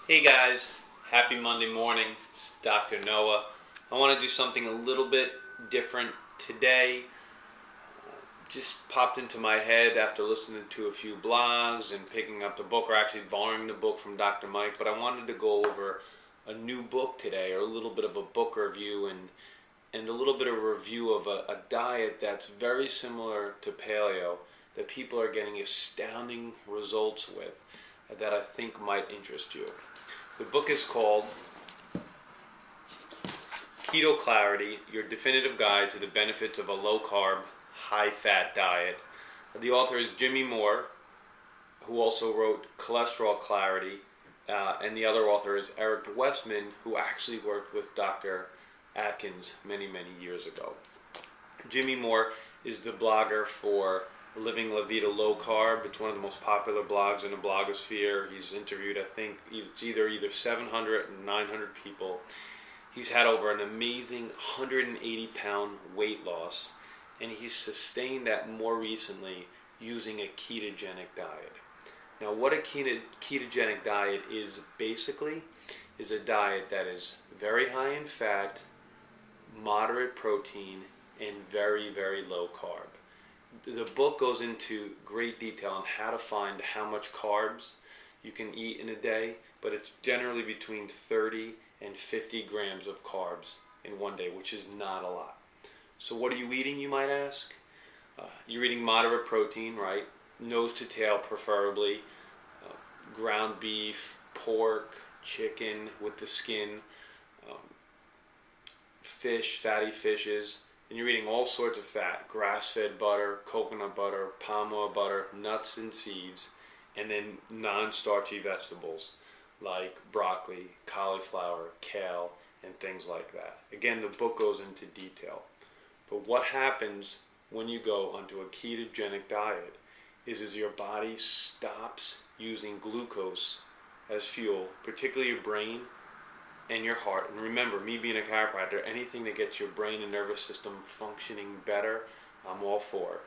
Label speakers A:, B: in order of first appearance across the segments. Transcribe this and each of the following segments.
A: Hey guys, happy Monday morning. It's Dr. Noah. I want to do something a little bit different today. Just popped into my head after listening to a few blogs and picking up the book, or actually borrowing the book from Dr. Mike. But I wanted to go over a new book today, or a little bit of a book review and a little bit of a review of a diet that's very similar to paleo that people are getting astounding results with that I think might interest you. The book is called Keto Clarity, Your Definitive Guide to the Benefits of a Low-Carb, High-Fat Diet. The author is Jimmy Moore, who also wrote Cholesterol Clarity, and the other author is Eric Westman, who actually worked with Dr. Atkins many, many years ago. Jimmy Moore is the blogger for Living La Vida Low Carb. It's one of the most popular blogs in the blogosphere. He's interviewed, I think, it's either 700 or 900 people. He's had over an amazing 180-pound weight loss, and he's sustained that more recently using a ketogenic diet. Now, what a ketogenic diet is basically is a diet that is very high in fat, moderate protein, and very, very low carb. The book goes into great detail on how to find how much carbs you can eat in a day, but it's generally between 30 and 50 grams of carbs in one day, which is not a lot. So what are you eating, you might ask? You're eating moderate protein, right? Nose to tail preferably, ground beef, pork, chicken with the skin, fish, fatty fishes. And you're eating all sorts of fat, grass-fed butter, coconut butter, palm oil butter, nuts and seeds, and then non-starchy vegetables like broccoli, cauliflower, kale, and things like that. Again, the book goes into detail. But what happens when you go onto a ketogenic diet is your body stops using glucose as fuel, particularly your brain and your heart. And remember, me being a chiropractor, anything that gets your brain and nervous system functioning better, I'm all for.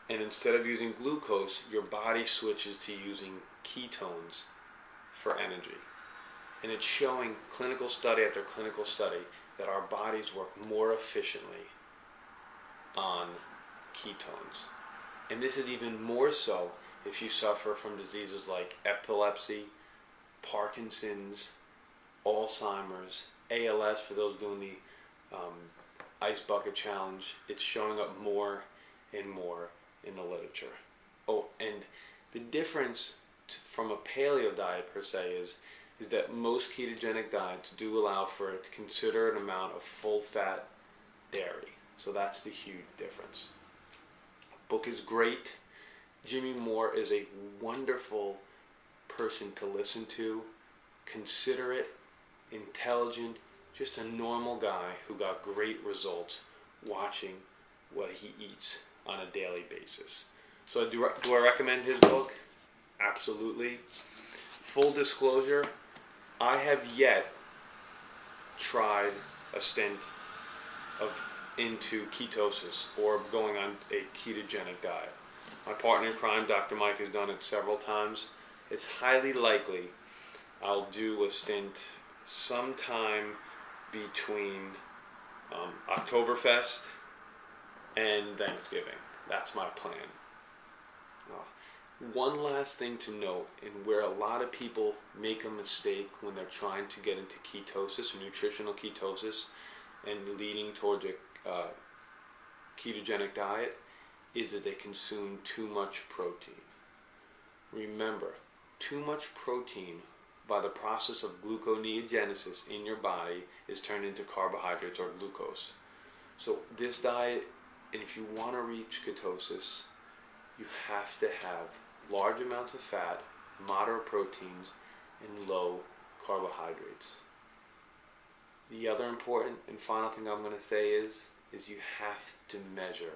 A: And instead of using glucose, your body switches to using ketones for energy. And it's showing clinical study after clinical study that our bodies work more efficiently on ketones. And this is even more so if you suffer from diseases like epilepsy, Parkinson's, Alzheimer's, ALS for those doing the Ice Bucket Challenge. It's showing up more and more in the literature. Oh, and the difference from a paleo diet per se is that most ketogenic diets do allow for a considerate amount of full-fat dairy. So that's the huge difference. The book is great. Jimmy Moore is a wonderful person to listen to, considerate, intelligent, just a normal guy who got great results watching what he eats on a daily basis. So do I recommend his book? Absolutely. Full disclosure, I have yet tried a stint into ketosis or going on a ketogenic diet. My partner in crime, Dr. Mike, has done it several times. It's highly likely I'll do a stint sometime between Oktoberfest and Thanksgiving. That's my plan. One last thing to note, and where a lot of people make a mistake when they're trying to get into ketosis or nutritional ketosis and leading towards a ketogenic diet, is that they consume too much protein. Remember, too much protein by the process of gluconeogenesis in your body is turned into carbohydrates or glucose. So this diet, and if you want to reach ketosis, you have to have large amounts of fat, moderate proteins, and low carbohydrates. The other important and final thing I'm going to say is you have to measure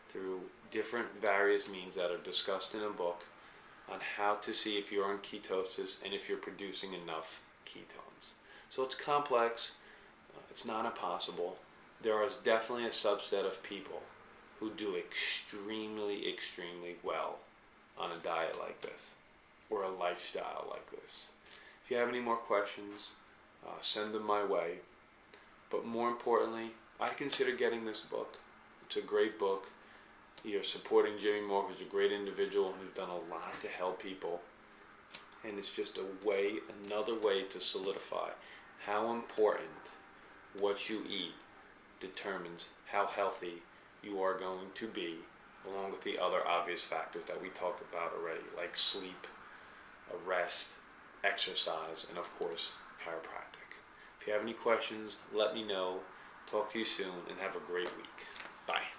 A: through different various means that are discussed in a book on how to see if you're on ketosis and if you're producing enough ketones. So it's complex, it's not impossible. There is definitely a subset of people who do extremely, extremely well on a diet like this. or a lifestyle like this. If you have any more questions, send them my way. But more importantly, I consider getting this book. It's a great book. You're supporting Jimmy Moore, who's a great individual who's done a lot to help people. And it's just another way to solidify how important what you eat determines how healthy you are going to be, along with the other obvious factors that we talked about already, like sleep, rest, exercise, and of course, chiropractic. If you have any questions, let me know. Talk to you soon, and have a great week. Bye.